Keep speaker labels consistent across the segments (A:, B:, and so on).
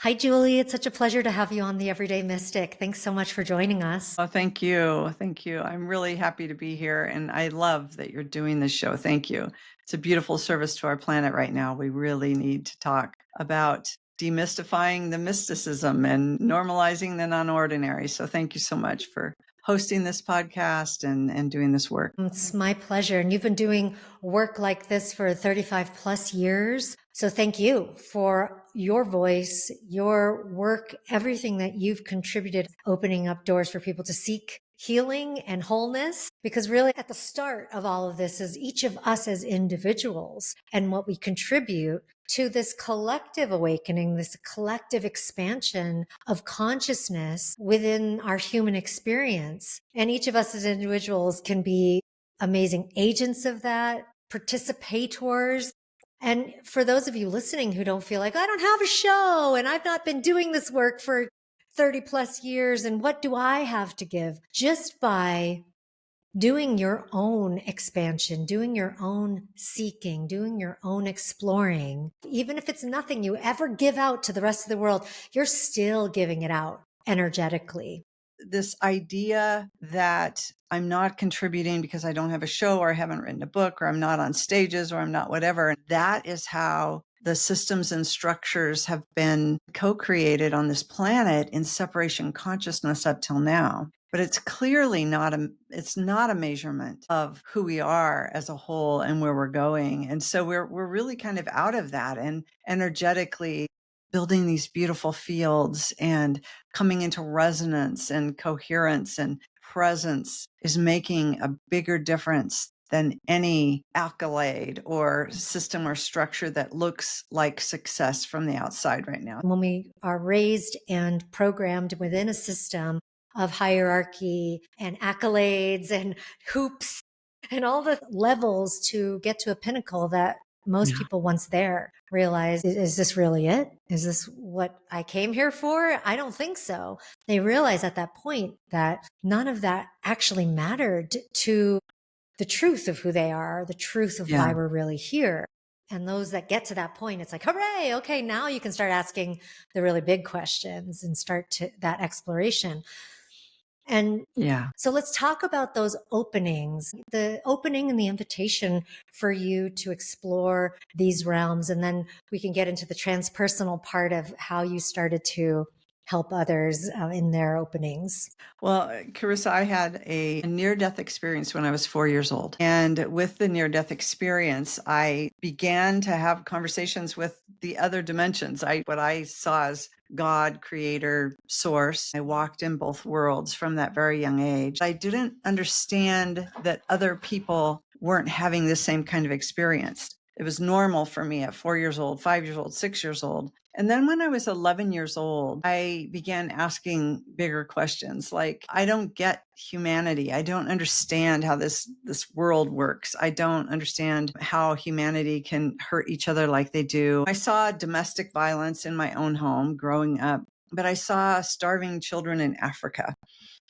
A: Hi, Julie. It's such a pleasure to have you on the Everyday Mystic. Thanks so much for joining us.
B: Oh, thank you. Thank you. I'm really happy to be here, and I love that you're doing this show. Thank you. It's a beautiful service to our planet right now. We really need to talk about demystifying the mysticism and normalizing the non-ordinary. So thank you so much for hosting this podcast and doing this work.
A: It's my pleasure. And you've been doing work like this for 35 plus years. So thank you for your voice, your work, everything that you've contributed, opening up doors for people to seek healing and wholeness. Because really at the start of all of this is each of us as individuals and what we contribute to this collective awakening, this collective expansion of consciousness within our human experience. And each of us as individuals can be amazing agents of that, participators. And for those of you listening who don't feel like, I don't have a show and I've not been doing this work for 30 plus years, and what do I have to give? Just by doing your own expansion, doing your own seeking, doing your own exploring, even if it's nothing you ever give out to the rest of the world, you're still giving it out energetically.
B: This idea that I'm not contributing because I don't have a show or I haven't written a book or I'm not on stages or I'm not whatever. That is how the systems and structures have been co-created on this planet in separation consciousness up till now. But it's clearly it's not a measurement of who we are as a whole and where we're going. And so we're really kind of out of that and energetically building these beautiful fields and coming into resonance and coherence and presence is making a bigger difference than any accolade or system or structure that looks like success from the outside right now.
A: When we are raised and programmed within a system of hierarchy and accolades and hoops and all the levels to get to a pinnacle that most people once there realize, is this really it? Is this what I came here for? I don't think so. They realize at that point that none of that actually mattered to the truth of who they are, the truth of
B: Yeah.
A: why we're really here. And those that get to that point, it's like, hooray, okay, now you can start asking the really big questions and start to that exploration. And
B: Yeah.
A: so let's talk about those openings, the opening and the invitation for you to explore these realms. And then we can get into the transpersonal part of how you started to help others in their openings.
B: Well, Carissa, I had a near-death experience when I was 4 years old. And with the near-death experience, I began to have conversations with the other dimensions. What I saw as God, creator, source. I walked in both worlds from that very young age. I didn't understand that other people weren't having the same kind of experience. It was normal for me at 4 years old, 5 years old, 6 years old. And then when I was 11 years old, I began asking bigger questions like, I don't get humanity. I don't understand how this world works. I don't understand how humanity can hurt each other like they do. I saw domestic violence in my own home growing up, but I saw starving children in Africa.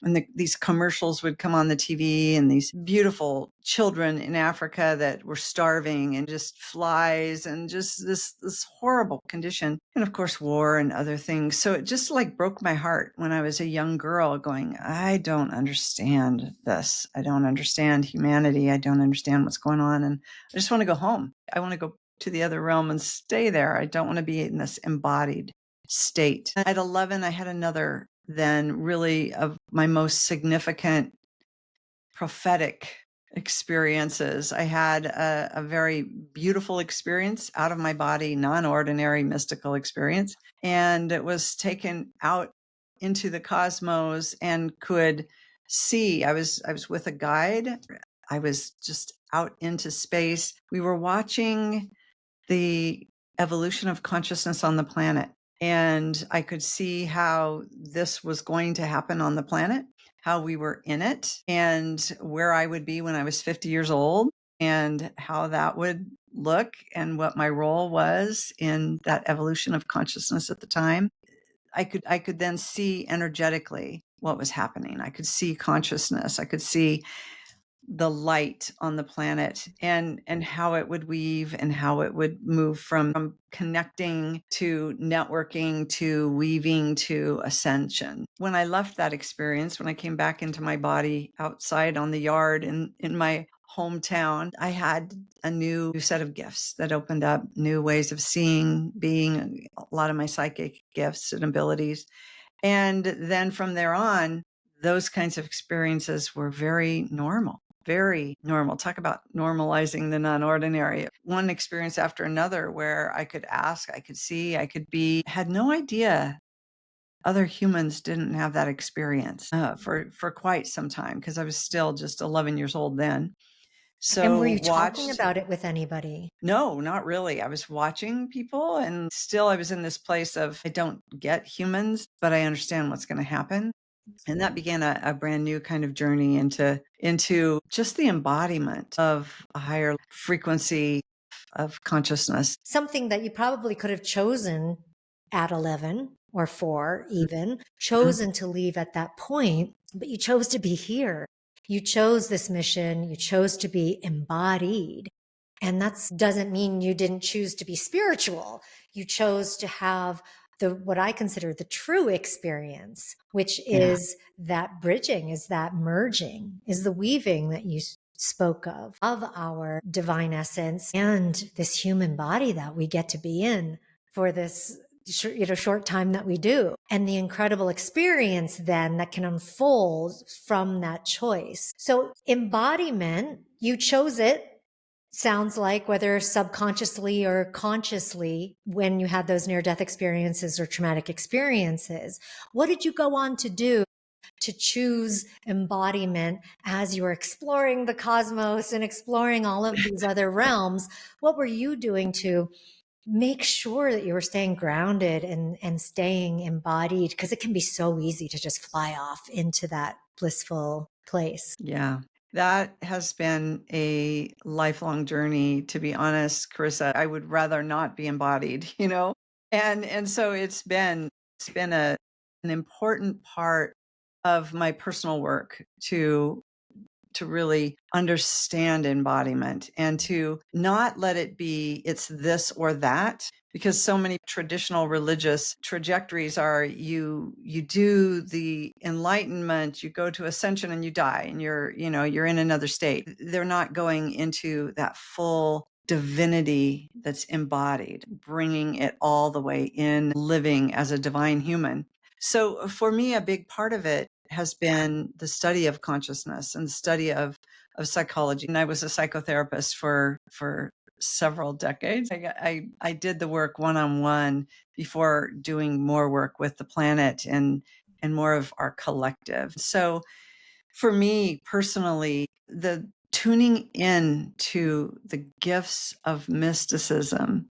B: And these commercials would come on the TV and these beautiful children in Africa that were starving and just flies and just this horrible condition. And of course, war and other things. So it just like broke my heart when I was a young girl going, I don't understand this. I don't understand humanity. I don't understand what's going on. And I just want to go home. I want to go to the other realm and stay there. I don't want to be in this embodied state. At 11, I had another then really of my most significant prophetic experiences. I had a very beautiful experience out of my body, non-ordinary mystical experience, and it was taken out into the cosmos and could see. I was with a guide. I was just out into space. We were watching the evolution of consciousness on the planet. And I could see how this was going to happen on the planet, how we were in it, and where I would be when I was 50 years old, and how that would look, and what my role was in that evolution of consciousness at the time. I could then see energetically what was happening. I could see consciousness. I could see the light on the planet and how it would weave and how it would move from connecting to networking to weaving to ascension. When I left that experience, when I came back into my body outside on the yard in my hometown, I had a new set of gifts that opened up new ways of seeing, being, a lot of my psychic gifts and abilities. And then from there on, those kinds of experiences were very normal. Very normal. Talk about normalizing the non ordinary. One experience after another where I could ask, I could see, I could be, had no idea other humans didn't have that experience for quite some time because I was still just 11 years old then.
A: And were
B: So
A: you talking
B: watched.
A: about it with anybody?
B: No, not really. I was watching people and still I was in this place of I don't get humans, but I understand what's going to happen. And that began a brand new kind of journey into just the embodiment of a higher frequency of consciousness.
A: Something that you probably could have chosen at 11 or 4 even,
B: Mhm.
A: chosen to leave at that point, but you chose to be here. You chose this mission, you chose to be embodied. And that doesn't mean you didn't choose to be spiritual. You chose to have the what I consider the true experience, which
B: Yeah.
A: is that bridging, is that merging, is the weaving that you spoke of our divine essence and this human body that we get to be in for this short time that we do, and the incredible experience then that can unfold from that choice. So embodiment, you chose it, sounds like, whether subconsciously or consciously, when you had those near death experiences or traumatic experiences. What did you go on to do to choose embodiment as you were exploring the cosmos and exploring all of these other realms? What were you doing to make sure that you were staying grounded and staying embodied? Because it can be so easy to just fly off into that blissful place.
B: Yeah. That has been a lifelong journey, to be honest, Carissa. I would rather not be embodied, you know? And so it's been an important part of my personal work to really understand embodiment and to not let it be it's this or that, because so many traditional religious trajectories are you do the enlightenment, you go to ascension and you die and you're in another state. They're not going into that full divinity that's embodied, bringing it all the way in, living as a divine human. So for me, a big part of it has been the study of consciousness and the study of psychology. And I was a psychotherapist for several decades. I did the work one on one before doing more work with the planet and more of our collective. So for me personally, the tuning in to the gifts of mysticism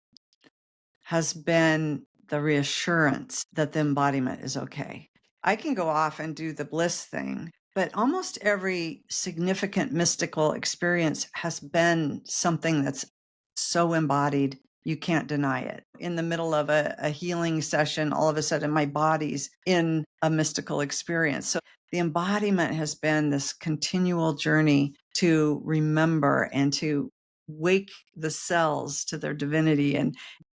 B: has been the reassurance that the embodiment is okay. I can go off and do the bliss thing, but almost every significant mystical experience has been something that's so embodied, you can't deny it. In the middle of a healing session, all of a sudden my body's in a mystical experience. So the embodiment has been this continual journey to remember and to wake the cells to their divinity and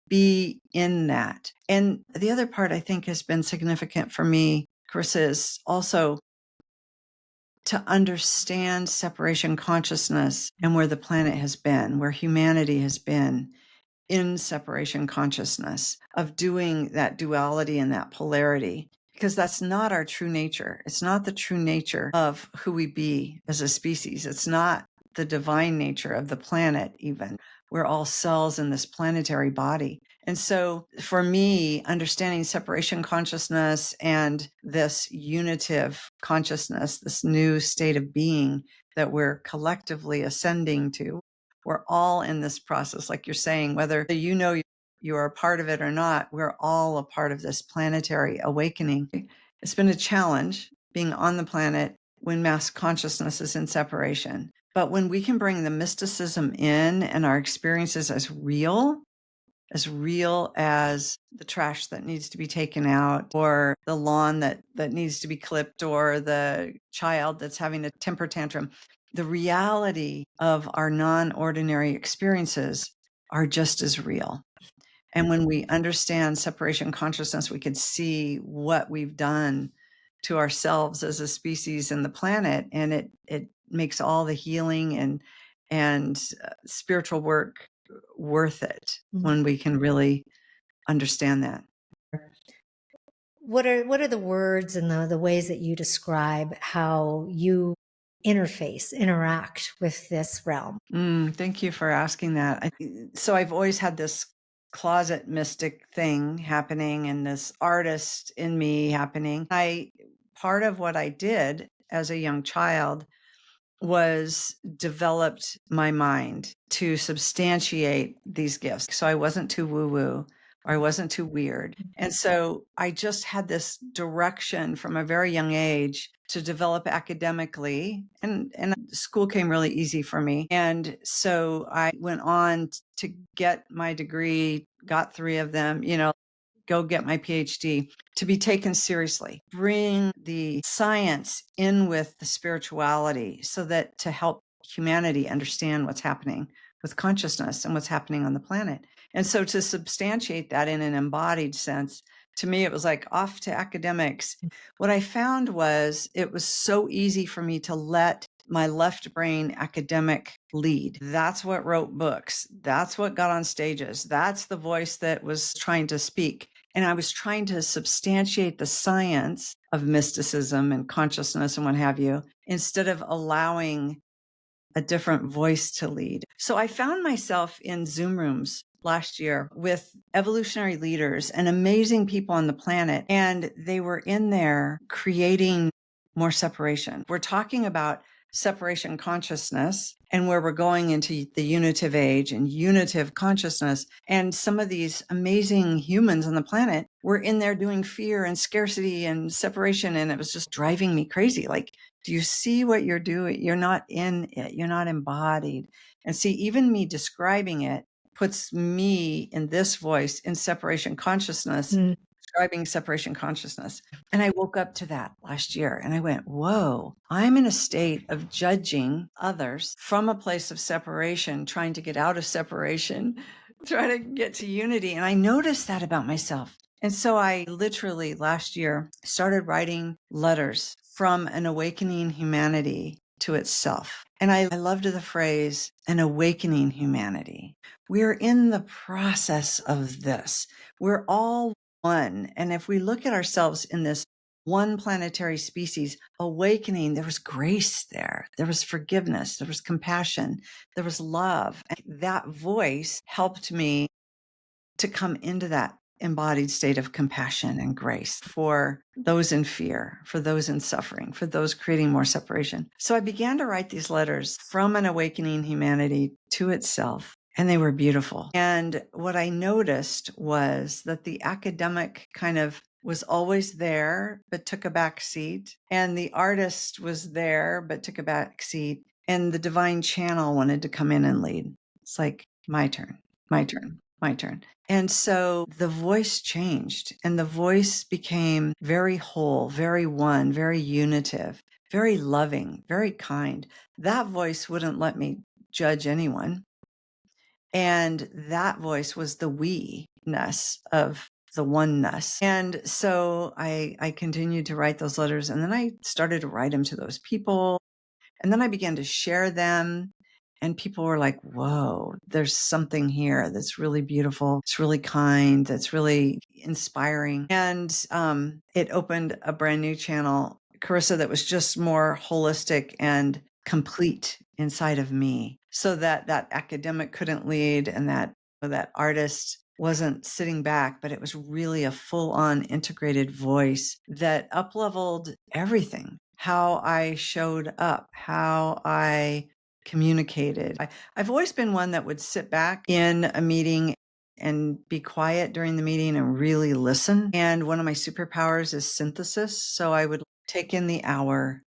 B: be in that. And the other part I think has been significant for me, Carissa, is also to understand separation consciousness and where the planet has been, where humanity has been in separation consciousness, of doing that duality and that polarity, because that's not our true nature. It's not the true nature of who we be as a species. It's not the divine nature of the planet, even. We're all cells in this planetary body. And so for me, understanding separation consciousness and this unitive consciousness, this new state of being that we're collectively ascending to, we're all in this process, like you're saying, whether you are a part of it or not, we're all a part of this planetary awakening. It's been a challenge being on the planet when mass consciousness is in separation. But when we can bring the mysticism in and our experiences as real as the trash that needs to be taken out, or the lawn that needs to be clipped, or the child that's having a temper tantrum, the reality of our non-ordinary experiences are just as real. And when we understand separation consciousness, we can see what we've done to ourselves as a species and the planet, and it makes all the healing and spiritual work worth it when we can really understand that.
A: What are the words and the ways that you describe how you interact with this realm?
B: Thank you for asking that. So I've always had this closet mystic thing happening and this artist in me happening. Part of what I did as a young child was developed my mind to substantiate these gifts. So I wasn't too woo woo or I wasn't too weird. And so I just had this direction from a very young age to develop academically, and school came really easy for me. And so I went on to get my degree, got 3 of them, go get my PhD, to be taken seriously. Bring the science in with the spirituality so that to help humanity understand what's happening with consciousness and what's happening on the planet. And so to substantiate that in an embodied sense, to me, it was like off to academics. What I found was it was so easy for me to let my left brain academic lead. That's what wrote books. That's what got on stages. That's the voice that was trying to speak. And I was trying to substantiate the science of mysticism and consciousness and what have you, instead of allowing a different voice to lead. So I found myself in Zoom rooms last year with evolutionary leaders and amazing people on the planet. And they were in there creating more separation. We're talking about separation consciousness and where we're going into the unitive age and unitive consciousness. And some of these amazing humans on the planet were in there doing fear and scarcity and separation. And it was just driving me crazy. Like, do you see what you're doing? You're not in it. You're not embodied. And see, even me describing it puts me in this voice in separation consciousness, describing separation consciousness. And I woke up to that last year and I went, whoa, I'm in a state of judging others from a place of separation, trying to get out of separation, trying to get to unity. And I noticed that about myself. And so I literally last year started writing letters from an awakening humanity to itself. And I loved the phrase, an awakening humanity. We're in the process of this. We're all one. And if we look at ourselves in this one planetary species awakening, there was grace there. There was forgiveness. There was compassion. There was love. And that voice helped me to come into that embodied state of compassion and grace for those in fear, for those in suffering, for those creating more separation. So I began to write these letters from an awakening humanity to itself, and they were beautiful. And what I noticed was that the academic kind of was always there, but took a back seat. And the artist was there, but took a back seat. And the divine channel wanted to come in and lead. It's like, my turn, my turn, my turn. And so the voice changed and the voice became very whole, very one, very unitive, very loving, very kind. That voice wouldn't let me judge anyone. And that voice was the we-ness of the oneness. And so I continued to write those letters, and then I started to write them to those people. And then I began to share them. And people were like, whoa, there's something here that's really beautiful. It's really kind. That's really inspiring. And it opened a brand new channel, Corissa, that was just more holistic and complete inside of me, so that that academic couldn't lead and that artist wasn't sitting back, but it was really a full-on integrated voice that up-leveled everything. How I showed up, how I communicated. I've always been one that would sit back in a meeting and be quiet during the meeting and really listen. And one of my superpowers is synthesis. So I would take in the hour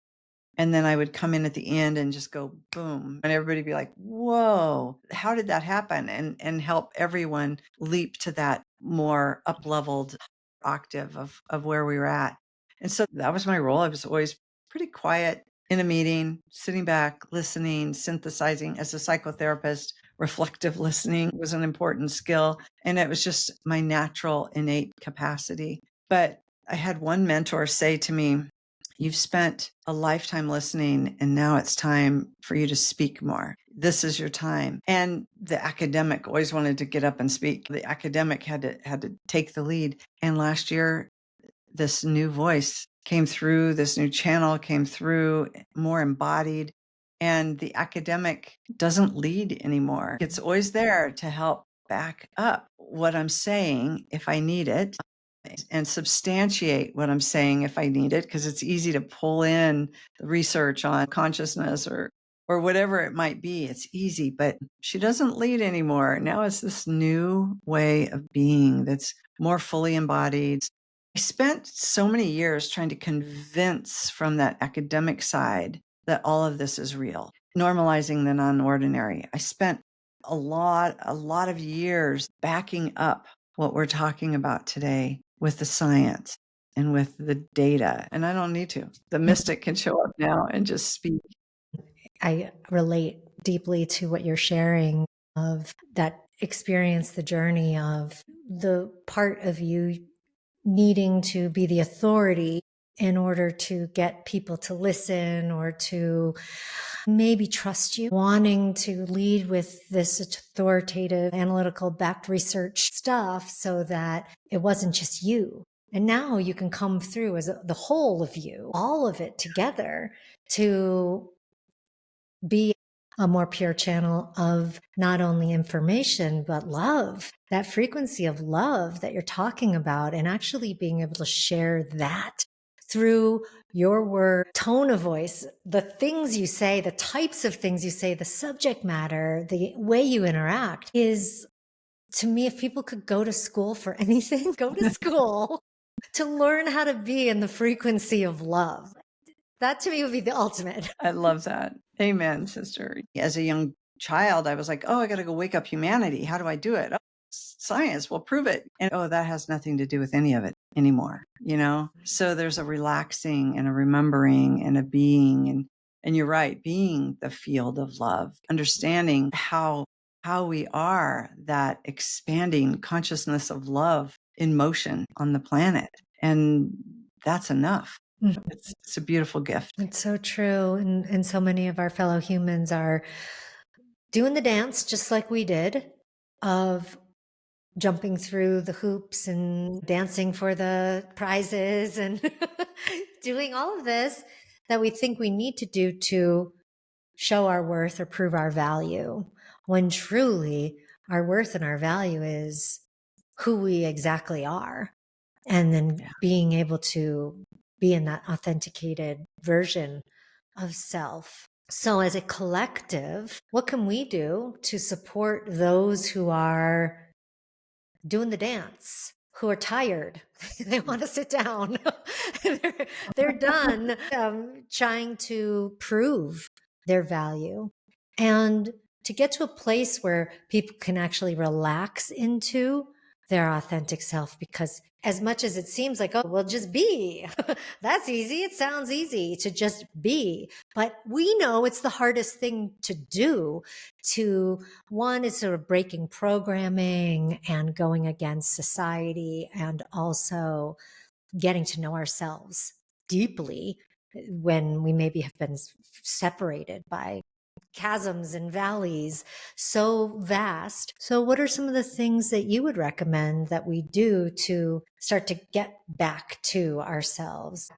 B: and then I would come in at the end and just go boom. And everybody would be like, whoa, how did that happen? And help everyone leap to that more up-leveled octave of where we were at. And so that was my role. I was always pretty quiet, in a meeting, sitting back, listening, synthesizing. As a psychotherapist, reflective listening was an important skill. And it was just my natural innate capacity. But I had one mentor say to me, "You've spent a lifetime listening, and now it's time for you to speak more. This is your time." And the academic always wanted to get up and speak. The academic had to take the lead. And last year, this new voice came through, this new channel came through, more embodied. And the academic doesn't lead anymore. It's always there to help back up what I'm saying if I need it, and substantiate what I'm saying if I need it, because it's easy to pull in the research on consciousness or whatever it might be. It's easy, but she doesn't lead anymore. Now it's this new way of being that's more fully embodied. I spent so many years trying to convince from that academic side that all of this is real, normalizing the non-ordinary. I spent a lot of years backing up what we're talking about today with the science and with the data. And I don't need to. The mystic can show up now and just speak.
A: I relate deeply to what you're sharing of that experience, the journey of the part of you needing to be the authority in order to get people to listen or to maybe trust you, wanting to lead with this authoritative, analytical, backed research stuff so that it wasn't just you. And now you can come through as the whole of you, all of it together to be a more pure channel of not only information, but love, that frequency of love that you're talking about, and actually being able to share that through your word, tone of voice, the things you say, the types of things you say, the subject matter, the way you interact is, to me, if people could go to school for anything, go to school to learn how to be in the frequency of love. That to me would be the ultimate.
B: I love that. Amen, sister. As a young child, I was like, oh, I got to go wake up humanity. How do I do it? Oh, science will prove it. And oh, that has nothing to do with any of it anymore, you know? So there's a relaxing and a remembering and a being. And you're right, being the field of love, understanding how we are that expanding consciousness of love in motion on the planet. And that's enough. It's a beautiful gift.
A: It's so true. And so many of our fellow humans are doing the dance just like we did, of jumping through the hoops and dancing for the prizes and doing all of this that we think we need to do to show our worth or prove our value, when truly our worth and our value is who we exactly are. And then being able to be in that authenticated version of self. So as a collective, what can we do to support those who are doing the dance, who are tired? They want to sit down. they're done trying to prove their value. And to get to a place where people can actually relax into their authentic self, because as much as it seems like, oh, well, just be, that's easy. It sounds easy to just be, but we know it's the hardest thing to do. One is sort of breaking programming and going against society, and also getting to know ourselves deeply when we maybe have been separated by chasms and valleys so vast. So what are some of the things that you would recommend that we do to start to get back to ourselves?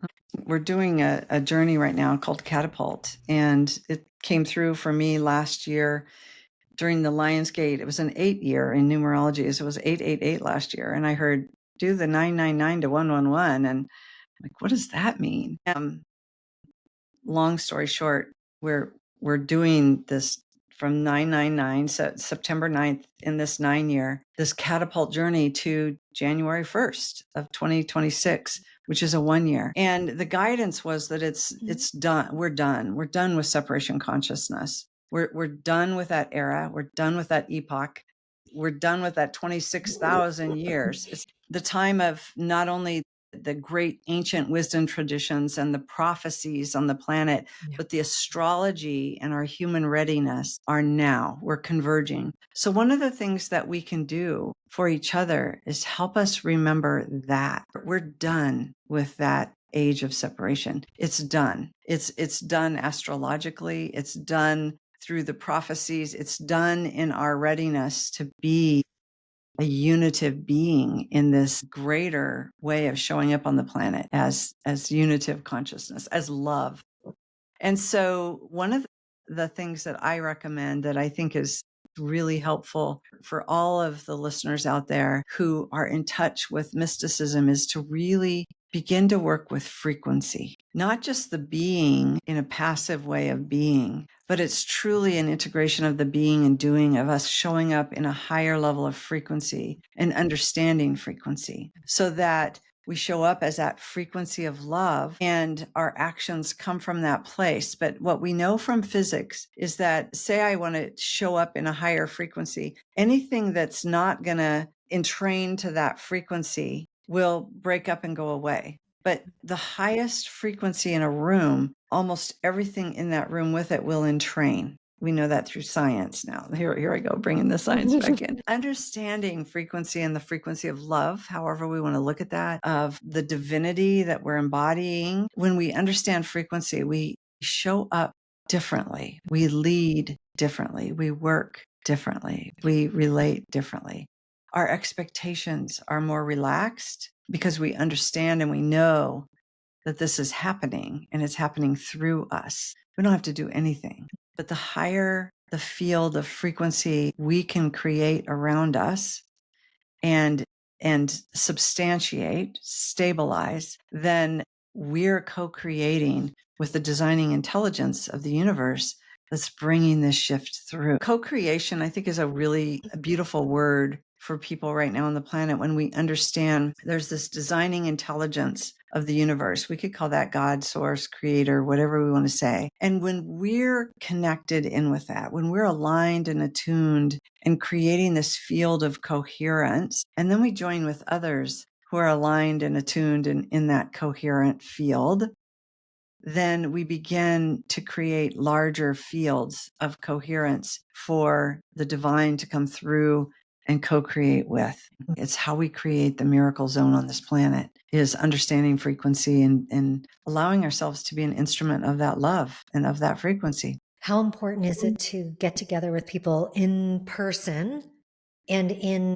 B: We're doing a journey right now called Catapult, and it came through for me last year during the Lionsgate. It was an 8-year in numerology, so it was 888 last year, and I heard do the 999 to 111, and I'm like, what does that mean? Long story short, we're doing this from 999, so September 9th, in this 9-year, this catapult journey to January 1st of 2026, which is a 1 year. And the guidance was that it's done. We're done. We're done with separation consciousness. We're done with that era. We're done with that epoch. We're done with that 26,000 years. It's the time of not only the great ancient wisdom traditions and the prophecies on the planet,
A: Yeah.
B: but the astrology and our human readiness are now. We're converging. So one of the things that we can do for each other is help us remember that we're done with that age of separation. It's done. It's done astrologically. It's done through the prophecies. It's done in our readiness to be a unitive being in this greater way of showing up on the planet as unitive consciousness, as love. And so one of the things that I recommend that I think is really helpful for all of the listeners out there who are in touch with mysticism is to really begin to work with frequency, not just the being in a passive way of being, but it's truly an integration of the being and doing of us showing up in a higher level of frequency and understanding frequency so that we show up as that frequency of love and our actions come from that place. But what we know from physics is that, say I want to show up in a higher frequency, anything that's not going to entrain to that frequency will break up and go away. But the highest frequency in a room, almost everything in that room with it will entrain. We know that through science now. Here I go, bringing the science back in. Understanding frequency and the frequency of love, however we want to look at that, of the divinity that we're embodying. When we understand frequency, we show up differently. We lead differently. We work differently. We relate differently. Our expectations are more relaxed because we understand and we know that this is happening and it's happening through us. We don't have to do anything. But the higher the field of frequency we can create around us and substantiate, stabilize, then we're co-creating with the designing intelligence of the universe that's bringing this shift through. Co-creation, I think, is a really beautiful word for people right now on the planet when we understand there's this designing intelligence of the universe. We could call that God, source, creator, whatever we want to say. And when we're connected in with that, when we're aligned and attuned and creating this field of coherence, and then we join with others who are aligned and attuned and in that coherent field, then we begin to create larger fields of coherence for the divine to come through and co-create with. It's how we create the miracle zone on this planet, is understanding frequency and allowing ourselves to be an instrument of that love and of that frequency.
A: How important is it to get together with people in person and in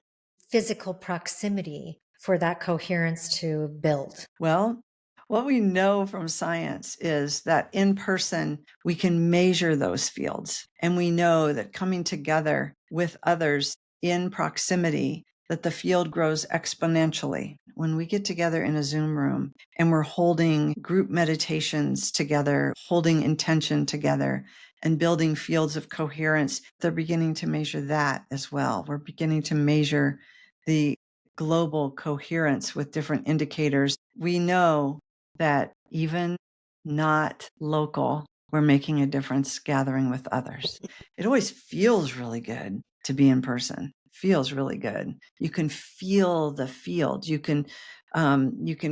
A: physical proximity for that coherence to build?
B: Well, what we know from science is that in person, we can measure those fields. And we know that coming together with others in proximity, that the field grows exponentially. When we get together in a Zoom room and we're holding group meditations together, holding intention together, and building fields of coherence, they're beginning to measure that as well. We're beginning to measure the global coherence with different indicators. We know that even not local, we're making a difference gathering with others. It always feels really good to be in person. Feels really good. You can feel the field. You can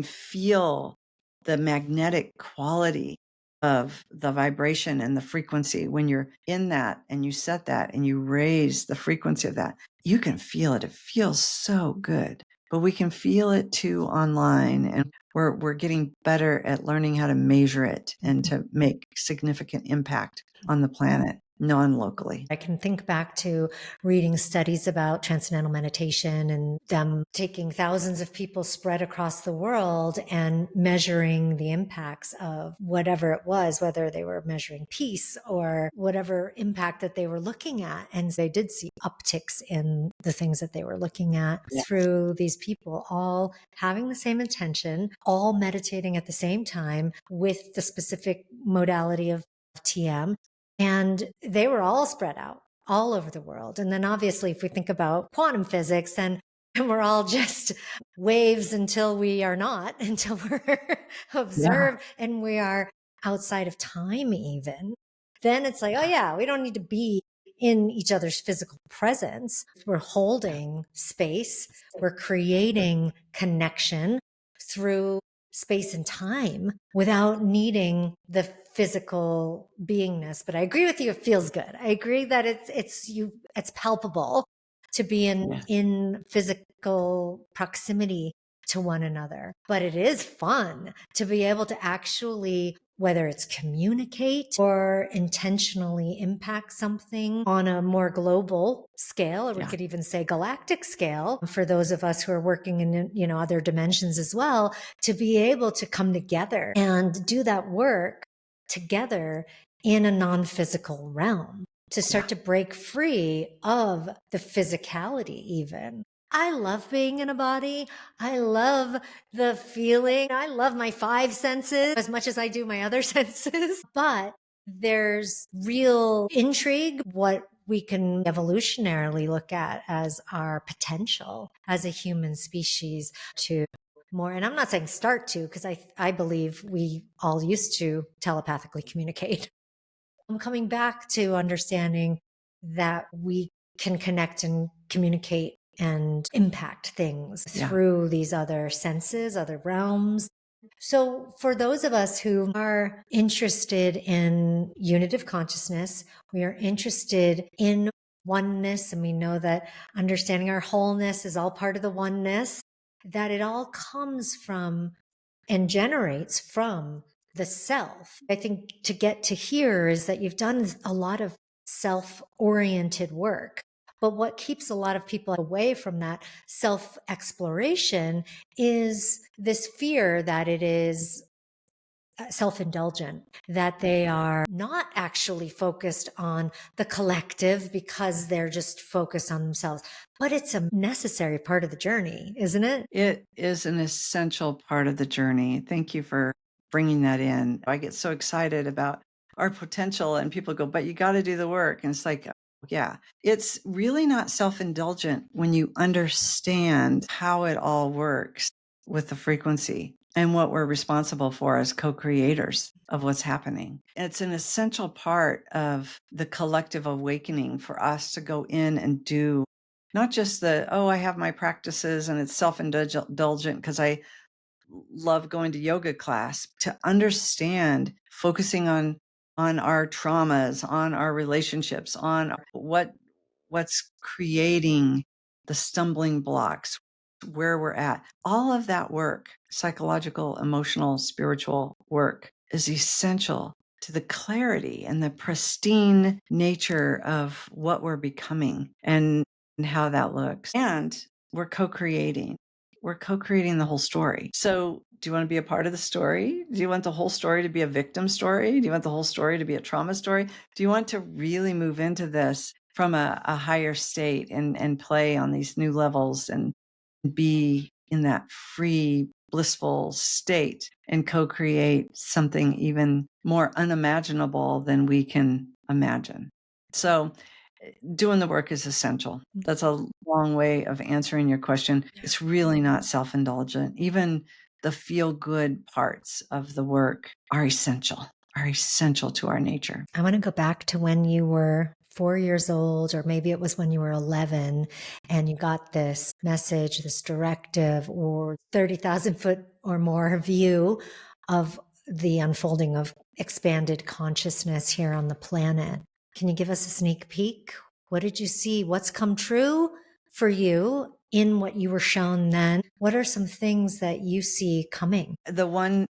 B: feel the magnetic quality of the vibration and the frequency when you're in that and you set that and you raise the frequency of that. You can feel it. It feels so good. But we can feel it too online, and we're getting better at learning how to measure it and to make significant impact on the planet non-locally.
A: I can think back to reading studies about transcendental meditation and them taking thousands of people spread across the world and measuring the impacts of whatever it was, whether they were measuring peace or whatever impact that they were looking at. And they did see upticks in the things that they were looking at through these people, all having the same intention, all meditating at the same time with the specific modality of TM. And they were all spread out all over the world. And then obviously, if we think about quantum physics, then we're all just waves until we are not, until we're observed and we are outside of time even. Then it's like, oh yeah, we don't need to be in each other's physical presence. We're holding space. We're creating connection through space and time without needing the physical beingness. But I agree with you, it feels good. I agree that it's palpable to be
B: Yes.
A: in physical proximity to one another. But it is fun to be able to actually, whether it's communicate or intentionally impact something on a more global scale, or we
B: Yeah.
A: could even say galactic scale for those of us who are working in, other dimensions as well, to be able to come together and do that work together in a non-physical realm, to start to break free of the physicality even. I love being in a body. I love the feeling. I love my five senses as much as I do my other senses. But there's real intrigue, what we can evolutionarily look at as our potential as a human species to more. And I'm not saying start to, because I believe we all used to telepathically communicate. I'm coming back to understanding that we can connect and communicate and impact things
B: Yeah.
A: through these other senses, other realms. So, for those of us who are interested in unitive consciousness, we are interested in oneness, and we know that understanding our wholeness is all part of the oneness, that it all comes from and generates from the self. I think to get to here is that you've done a lot of self-oriented work. But what keeps a lot of people away from that self exploration is this fear that it is self-indulgent, that they are not actually focused on the collective because they're just focused on themselves. But it's a necessary part of the journey, isn't it?
B: It is an essential part of the journey. Thank you for bringing that in. I get so excited about our potential, and people go, but you got to do the work. And it's like, yeah, it's really not self indulgent when you understand how it all works with the frequency and what we're responsible for as co creators of what's happening. It's an essential part of the collective awakening for us to go in and do not just I have my practices and it's self-indulgent because I love going to yoga class, to understand focusing on our traumas, on our relationships, on what's creating the stumbling blocks, where we're at. All of that work, psychological, emotional, spiritual work, is essential to the clarity and the pristine nature of what we're becoming and how that looks. And we're co-creating. We're co-creating the whole story. So do you want to be a part of the story? Do you want the whole story to be a victim story? Do you want the whole story to be a trauma story? Do you want to really move into this from a higher state and play on these new levels and be in that free, blissful state and co-create something even more unimaginable than we can imagine? So doing the work is essential. That's a long way of answering your question. It's really not self-indulgent. Even the feel-good parts of the work are essential to our nature.
A: I want to go back to when you were 4 years old, or maybe it was when you were 11, and you got this message, this directive, or 30,000 foot or more view of the unfolding of expanded consciousness here on the planet. Can you give us a sneak peek? What did you see? What's come true for you in what you were shown then? What are some things that you see coming?
B: The one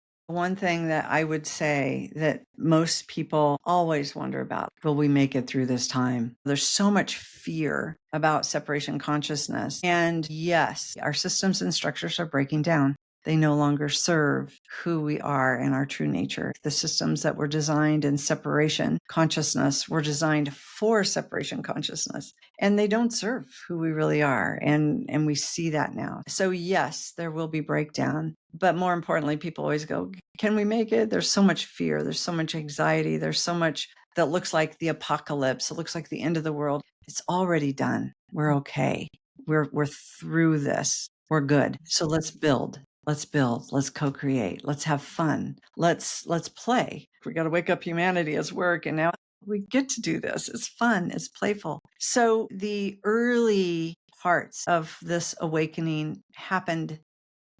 B: thing that I would say that most people always wonder about, will we make it through this time? There's so much fear about separation consciousness. And yes, our systems and structures are breaking down. They no longer serve who we are and our true nature. The systems that were designed in separation consciousness were designed for separation consciousness, and they don't serve who we really are. And we see that now. So yes, there will be breakdown. But more importantly, people always go, can we make it? There's so much fear. There's so much anxiety. There's so much that looks like the apocalypse. It looks like the end of the world. It's already done. We're okay. We're through this. We're good. So let's build. Let's build. Let's co-create. Let's have fun. Let's play. We got to wake up humanity as work. And now we get to do this. It's fun. It's playful. So the early parts of this awakening happened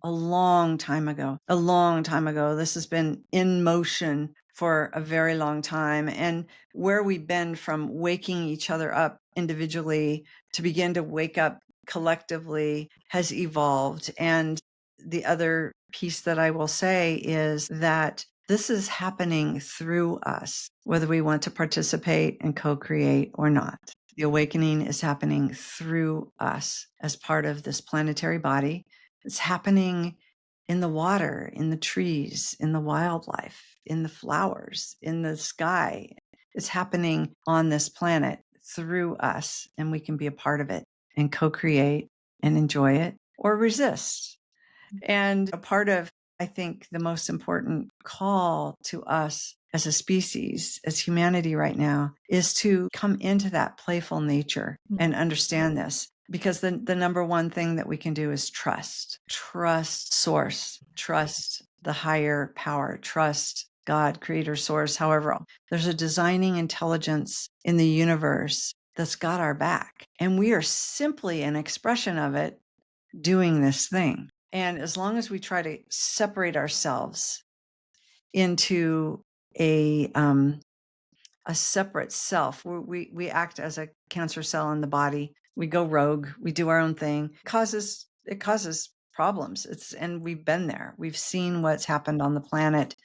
B: a long time ago. A long time ago. This has been in motion for a very long time. And where we've been from waking each other up individually to begin to wake up collectively has evolved. And the other piece that I will say is that this is happening through us, whether we want to participate and co-create or not. The awakening is happening through us as part of this planetary body. It's happening in the water, in the trees, in the wildlife, in the flowers, in the sky. It's happening on this planet through us, and we can be a part of it and co-create and enjoy it or resist. And a part of, I think, the most important call to us as a species, as humanity right now, is to come into that playful nature and understand this. Because the number one thing that we can do is trust source, trust the higher power, trust God, creator, source. However, there's a designing intelligence in the universe that's got our back. And we are simply an expression of it doing this thing. And as long as we try to separate ourselves into a separate self, we act as a cancer cell in the body. We go rogue. We do our own thing. It causes problems. And we've been there. We've seen what's happened on the planet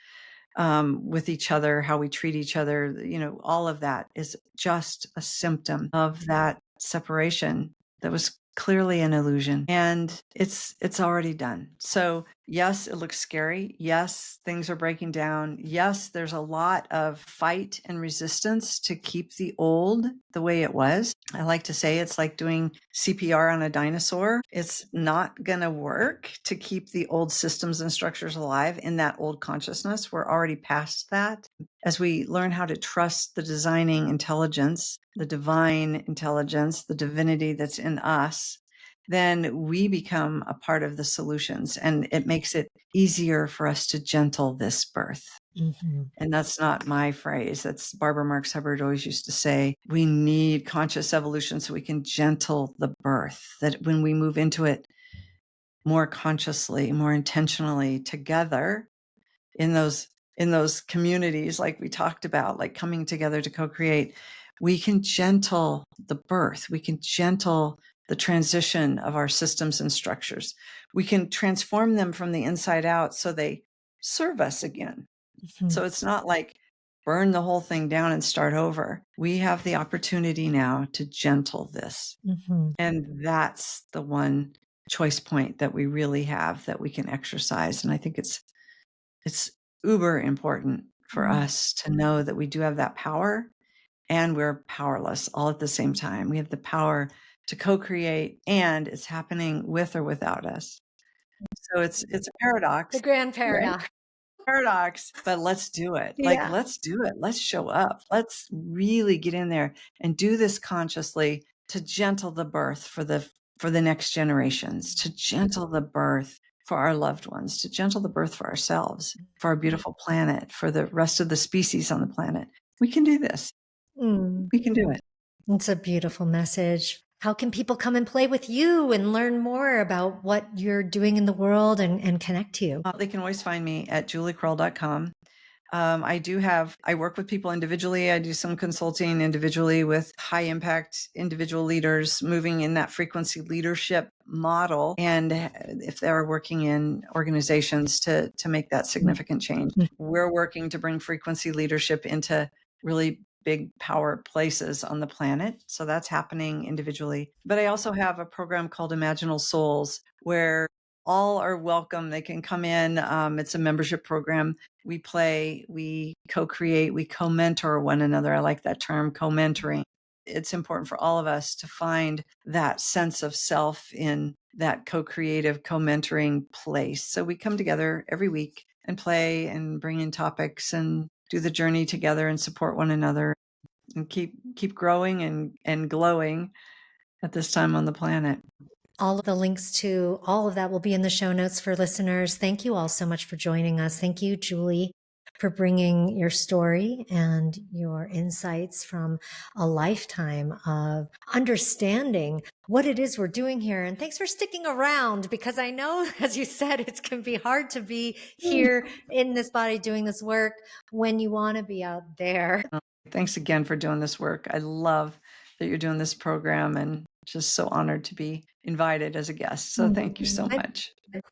B: with each other, how we treat each other. All of that is just a symptom of that separation that was clearly an illusion, and it's already done. So yes, it looks scary. Yes, things are breaking down. Yes, there's a lot of fight and resistance to keep the old the way it was. I like to say it's like doing CPR on a dinosaur. It's not going to work to keep the old systems and structures alive in that old consciousness. We're already past that. As we learn how to trust the designing intelligence, the divine intelligence, the divinity that's in us, then we become a part of the solutions, and it makes it easier for us to gentle this birth. And that's not my phrase. That's Barbara Marx Hubbard always used to say, we need conscious evolution so we can gentle the birth, that when we move into it more consciously, more intentionally together in those communities, like we talked about, like coming together to co-create, we can gentle the birth. We can gentle the transition of our systems and structures. We can transform them from the inside out so they serve us again. So it's not like burn the whole thing down and start over. We have the opportunity now to gentle this. And that's the one choice point that we really have that we can exercise. And I think it's uber important for us to know that we do have that power, and we're powerless all at the same time. We have the power to co-create, and it's happening with or without us. So it's a paradox.
A: The grand paradox.
B: Right? Paradox, but let's do it.
A: Yeah.
B: Let's do it. Let's show up. Let's really get in there and do this consciously to gentle the birth for the next generations, to gentle the birth for our loved ones, to gentle the birth for ourselves, for our beautiful planet, for the rest of the species on the planet. We can do this. We can do it.
A: It's a beautiful message. How can people come and play with you and learn more about what you're doing in the world and connect to you?
B: They can always find me at juliekrull.com. I work with people individually. I do some consulting individually with high impact individual leaders moving in that frequency leadership model. And if they're working in organizations to make that significant change, we're working to bring frequency leadership into really big power places on the planet. So that's happening individually. But I also have a program called Imaginal Souls, where all are welcome. They can come in. It's a membership program. We play, we co-create, we co-mentor one another. I like that term, co-mentoring. It's important for all of us to find that sense of self in that co-creative, co-mentoring place. So we come together every week and play and bring in topics and do the journey together and support one another and keep growing and glowing at this time on the planet.
A: All of the links to all of that will be in the show notes for listeners. Thank you all so much for joining us. Thank you, Julie. for bringing your story and your insights from a lifetime of understanding what it is we're doing here. And thanks for sticking around, because I know, as you said, it can be hard to be here in this body doing this work when you want to be out there.
B: Thanks again for doing this work. I love that you're doing this program, and just so honored to be invited as a guest. So thank you so much.